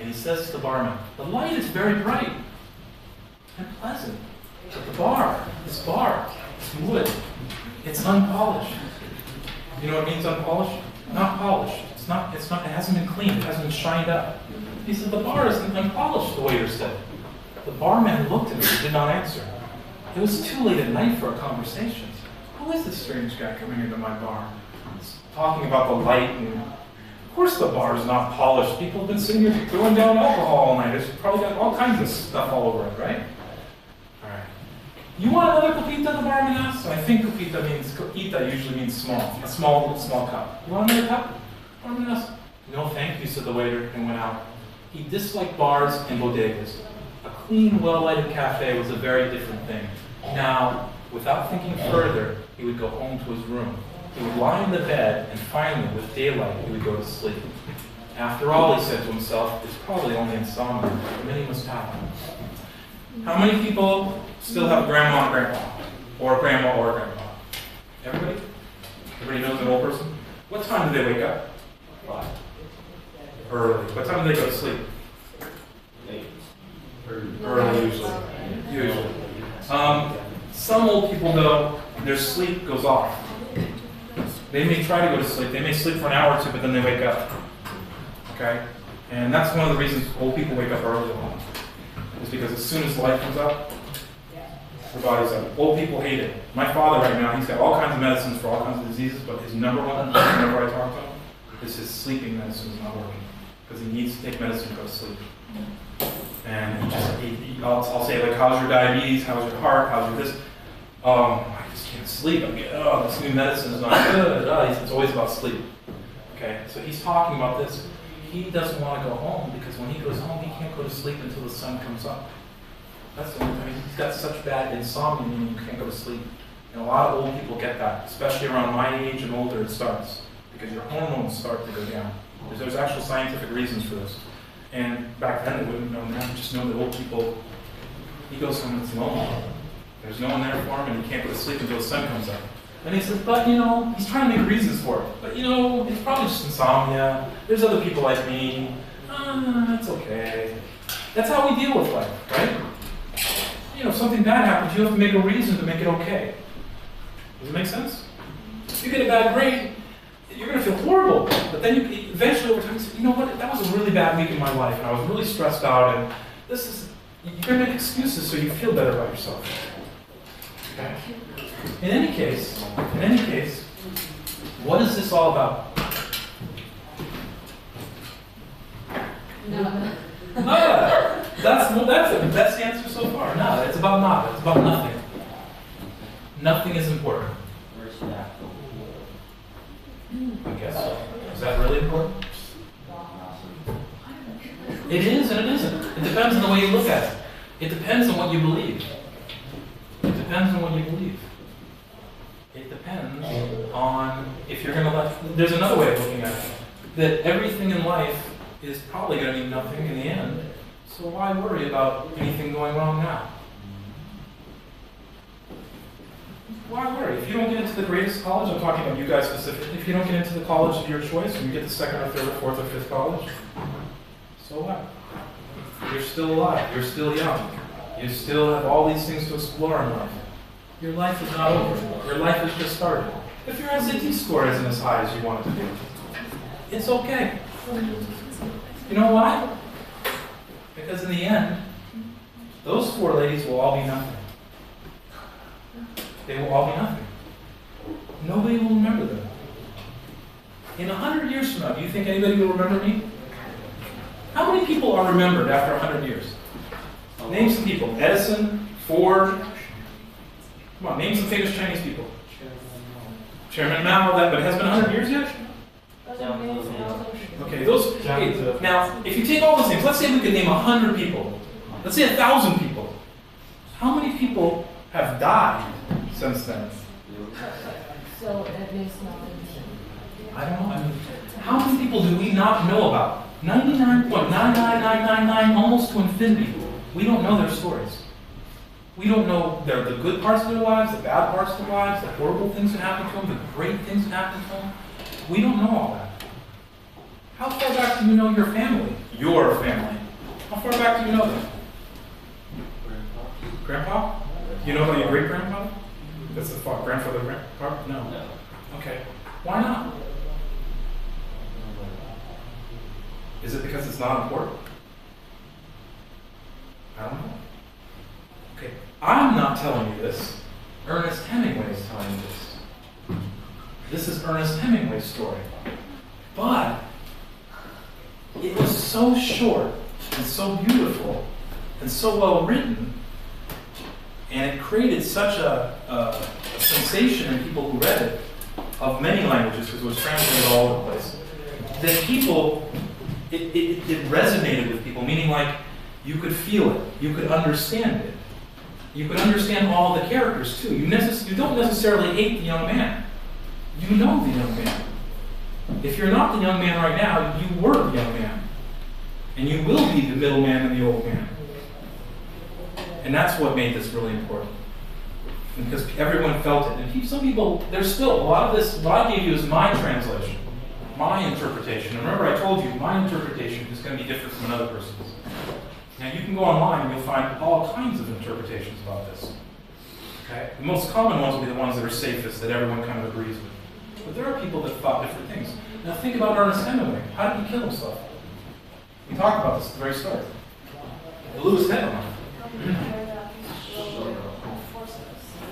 And he says to the barman, the light is very bright and pleasant, but the bar, this wood, it's unpolished. You know what it means, unpolished? Not polished. It hasn't been cleaned, it hasn't been shined up. He said, the bar isn't unpolished, the waiter said. The barman looked at him and did not answer. It was too late at night for a conversation. Who is this strange guy coming into my bar? He's talking about the light, and of course the bar is not polished. People have been sitting here throwing down alcohol all night. It's probably got all kinds of stuff all over it, right? All right. You want another copita, the barman asked? I think copita usually means small, a small cup. You want another cup? The barman asked. No, thank you, said the waiter, and went out. He disliked bars and bodegas. A clean, well-lighted cafe was a very different thing. Now, without thinking further, he would go home to his room. He would lie in the bed, and finally, with daylight, he would go to sleep. After all, he said to himself, it's probably only insomnia, but many must happen. How many people still have grandma and grandpa? Or grandma or grandpa? Everybody? Everybody knows an old person? What time do they wake up? 5. Early. What time do they go to sleep? Early, usually. Some old people, though, their sleep goes off. They may try to go to sleep. They may sleep for an hour or two, but then they wake up. Okay? And that's one of the reasons old people wake up early a lot. Is because as soon as the light comes up, their body's up. Old people hate it. My father right now, he's got all kinds of medicines for all kinds of diseases, but his number one, whenever I talk to him, is his sleeping medicine is not working. Because he needs to take medicine to go to sleep. And I'll say, like, how's your diabetes? How's your heart? How's your this? I just can't sleep. This new medicine is not good. It's always about sleep. Okay, so he's talking about this. He doesn't want to go home because when he goes home, he can't go to sleep until the sun comes up. That's the only thing. He's got such bad insomnia, meaning you can't go to sleep. And a lot of old people get that, especially around my age and older, it starts because your hormones start to go down. There's actual scientific reasons for this. And back then they wouldn't know that. Just know that old people, he goes home and it's lonely. There's no one there for him and he can't go to sleep until the sun comes up. And he says, but he's trying to make reasons for it. But it's probably just insomnia. There's other people like me. It's okay. That's how we deal with life, right? If something bad happens, you have to make a reason to make it okay. Does it make sense? If you get a bad grade, you're going to feel horrible. But then you eventually over time, you say, you know what, that was a really bad week in my life, and I was really stressed out, and you're going to make excuses so you feel better about yourself. Okay? In any case, what is this all about? Nada. That's the best answer so far. Nada. It's about nada. It's about nothing. Nothing is important. I guess so. Is that really important? It is and it isn't. It depends on the way you look at it. It depends on what you believe. It depends on what you believe. It depends on if you're going to let... There's another way of looking at it. That everything in life is probably going to mean nothing in the end. So why worry about anything going wrong now? Why worry? If you don't get into the greatest college, I'm talking about you guys specifically, if you don't get into the college of your choice and you get the second or third or fourth or fifth college, so what? You're still alive. You're still young. You still have all these things to explore in life. Your life is not over. Your life has just started. If your SAT score isn't as high as you want it to be, it's okay. You know why? Because in the end, those 4 ladies will all be nothing. They will all be nothing. Nobody will remember them. In 100 years from now, do you think anybody will remember me? How many people are remembered after 100 years? Name some people. Edison, Ford. Come on, name some famous Chinese people. Chairman Mao, but it has been 100 years yet? Okay, now, if you take all those names, let's say we could name 100 people. Let's say 1,000 people. How many people have died since then? So that means nothing. I don't know. How many people do we not know about? 99.99999, almost to infinity. We don't know their stories. We don't know the good parts of their lives, the bad parts of their lives, the horrible things that happened to them, the great things that happened to them. We don't know all that. How far back do you know your family? your family. How far back do you know them? Grandpa? Do you know about your great-grandfather? That's the far grandfather, grandpa? No. Okay. Why not? Is it because it's not important? I don't know. Okay. I'm not telling you this. Ernest Hemingway is telling you this. This is Ernest Hemingway's story. But it was so short and so beautiful and so well written, and it created such a sensation in people who read it, of many languages, because it was translated all over the place, that people, it resonated with people, meaning like you could feel it, you could understand it. You could understand all the characters too. You don't necessarily hate the young man. You know the young man. If you're not the young man right now, you were the young man. And you will be the middle man and the old man. And that's what made this really important. Because everyone felt it. And some people, there's still a lot of this, what I gave you is my translation, my interpretation. And remember I told you, my interpretation is going to be different from another person's. Now you can go online and you'll find all kinds of interpretations about this. Okay? The most common ones will be the ones that are safest, that everyone kind of agrees with. But there are people that thought different things. Now think about Ernest Hemingway. How did he kill himself? We talked about this at the very start. He blew his head off.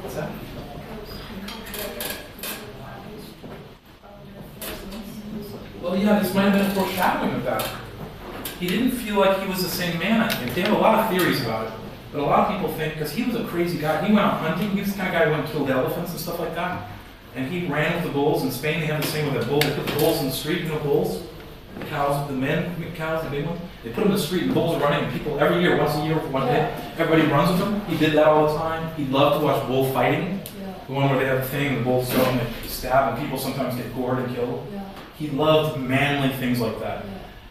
What's that? Well, yeah, this might have been a foreshadowing of that. He didn't feel like he was the same man, I think. They have a lot of theories about it. But a lot of people think, because he was a crazy guy, he went out hunting, he was the kind of guy who went and killed elephants and stuff like that. And he ran with the bulls. In Spain, they have the same with the bulls. They put the bulls in the street, you know, bulls. The cows, the men, cows, the big ones. They put them in the street, and the bulls are running, and people, every year, once a year, for one day, everybody runs with them. He did that all the time. He loved to watch bull fighting. The one where they have the thing, and the bulls go and they stab, and people sometimes get gored and killed. He loved manly things like that.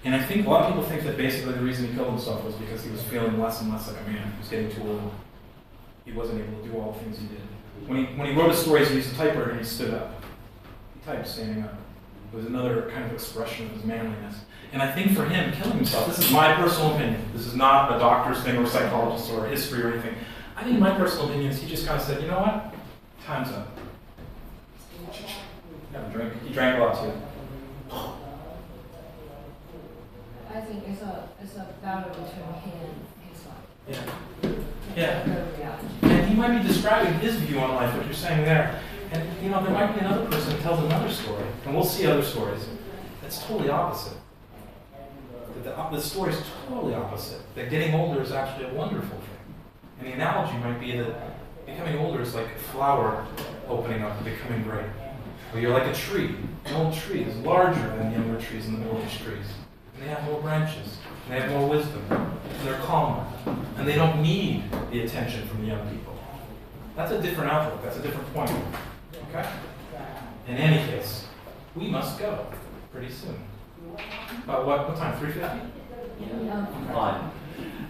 And I think a lot of people think that basically the reason he killed himself was because he was feeling less and less like a man. He was getting too old. He wasn't able to do all the things he did. When he wrote his stories, he used a typewriter and he stood up. He typed standing up. It was another kind of expression of his manliness. And I think for him, killing himself, this is my personal opinion. This is not a doctor's thing or a psychologist or history or anything. I think my personal opinion is he just kind of said, you know what? Time's up. Have a drink. He drank a lot too. I think it's a battle between him and his life. Yeah. And he might be describing his view on life, what you're saying there. And you know, there might be another person who tells another story, and we'll see other stories. That's totally opposite. The story's totally opposite. That getting older is actually a wonderful thing. And the analogy might be that becoming older is like a flower opening up and becoming gray. Or you're like a tree. An old tree is larger than the younger trees and the middle-aged trees. And they have more branches, and they have more wisdom, and they're calmer, and they don't need the attention from the young people. That's a different outlook, that's a different point. Okay? In any case, we must go pretty soon. What time, 3:50? Fine.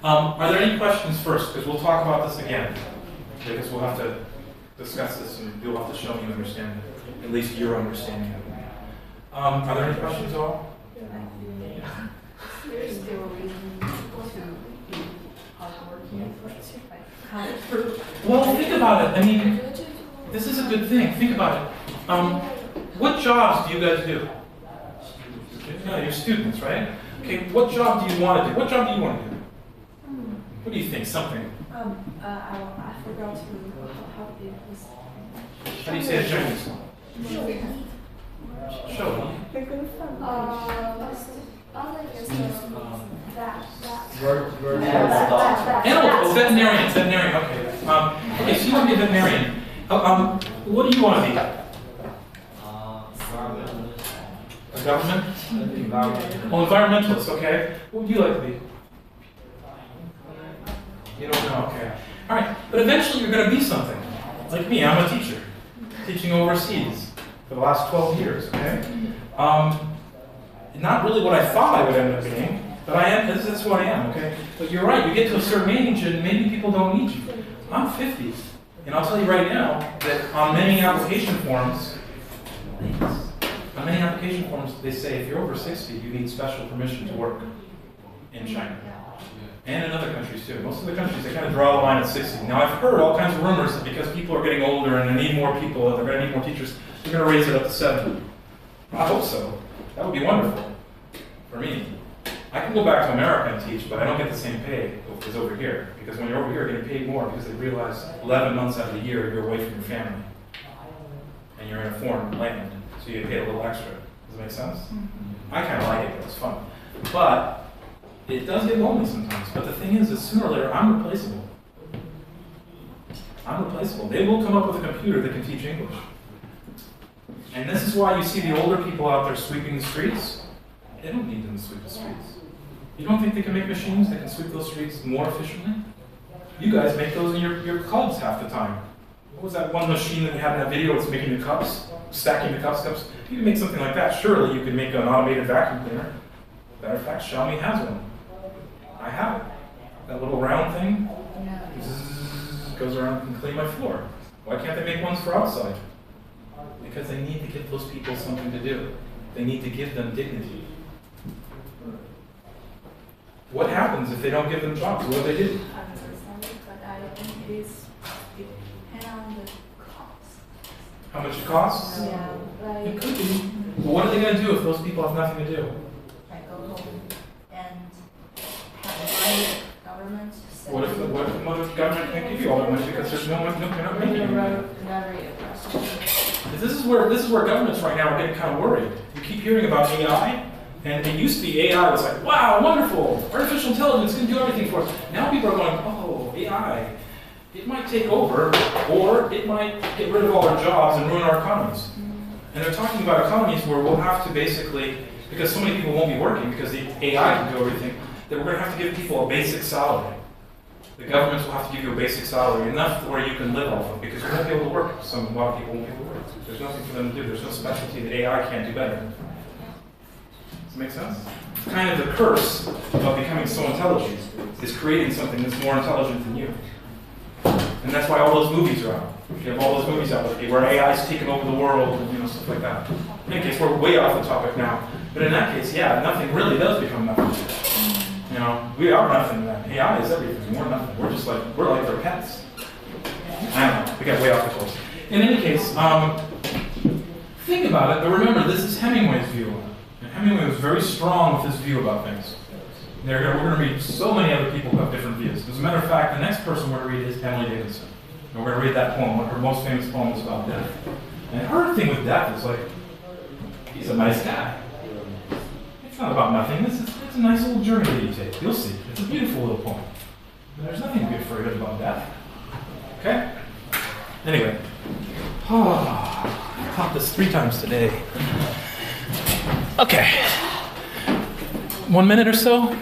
Are there any questions first? Because we'll talk about this again. Because we'll have to discuss this, and you'll have to show me you understand it. At least your understanding of it. Are there any questions at all? Is there a reason to be hardworking? Well, think about it. I mean, this is a good thing. Think about it. What jobs do you guys do? Yeah, you're students, right? Okay, what job do you want to do? What job do you want to do? What do you think? Something. I forgot to how it was. How do you say it in Chinese? Show. Animal, veterinarian, okay. Okay, so you want to be a veterinarian. What do you want to be? A government? Oh, environmentalist, okay. What would you like to be? You don't know, okay. All right, but eventually you're going to be something. Like me, I'm a teacher, teaching overseas for the last 12 years, okay? Not really what I thought I would end up being, but I am, that's what I am, okay? But you're right, you get to a certain age and maybe people don't need you. I'm 50, and I'll tell you right now that on many application forms, they say if you're over 60, you need special permission to work. in China. And in other countries too. Most of the countries, they kind of draw the line at 60. Now I've heard all kinds of rumors that because people are getting older and they need more people, and they're going to need more teachers, they're going to raise it up to 70. I hope so. That would be wonderful for me. I can go back to America and teach, but I don't get the same pay as over here. Because when you're over here, you're getting paid more because they realize 11 months out of the year you're away from your family. And you're in a foreign land, so you get paid a little extra. Does that make sense? I kind of like it, it's fun. But it does get lonely sometimes. But the thing is sooner or later, I'm replaceable. I'm replaceable. They will come up with a computer that can teach English. And this is why you see the older people out there sweeping the streets. They don't need them to sweep the streets. You don't think they can make machines that can sweep those streets more efficiently? You guys make those in your clubs half the time. What was that one machine that you had in that video that's making the cups? Stacking the cups? You can make something like that. Surely you could make an automated vacuum cleaner. Matter of fact, Xiaomi has one. I have it. That little round thing goes around and clean my floor. Why can't they make ones for outside? Because they need to give those people something to do. They need to give them dignity. What happens if they don't give them jobs? What do they do? But I think it's depends on the cost. How much it costs? Yeah, It like could be. But what are they going to do if those people have nothing to do? I go home and have the government say. What if the government can't give you all that money because there's no one, they're not making it? This is where governments right now are getting kind of worried. You keep hearing about AI, and it used to be AI was like, wow, wonderful, artificial intelligence can do everything for us. Now people are going, oh, AI, it might take over, or it might get rid of all our jobs and ruin our economies. And they're talking about economies where we'll have to basically, because so many people won't be working because the AI can do everything, that we're going to have to give people a basic salary. The governments will have to give you a basic salary, enough where you can live off of, because you won't be able to work. A lot of people won't be able to work. There's nothing for them to do. There's no specialty that AI can't do better. Does it make sense? It's kind of the curse of becoming so intelligent, is creating something that's more intelligent than you. And that's why all those movies are out. You have all those movies out there where AI is taking over the world and stuff like that. In any case, we're way off the topic now. But in that case, yeah, nothing really does become nothing. We are nothing then. AI is everything. We're nothing. We're like their pets. I don't know. We got way off the course. In any case, think about it, but remember, this is Hemingway's view. And Hemingway was very strong with his view about things. We're going to read so many other people who have different views. As a matter of fact, the next person we're going to read is Emily Dickinson. And we're going to read that poem, one of her most famous poems about death. And her thing with death is like, he's a nice guy. It's not about nothingness. It's a nice little journey that you take. You'll see. It's a beautiful little poem. There's nothing to be afraid of about death. Okay? Anyway. I taught this 3 times today. Okay. 1 minute or so?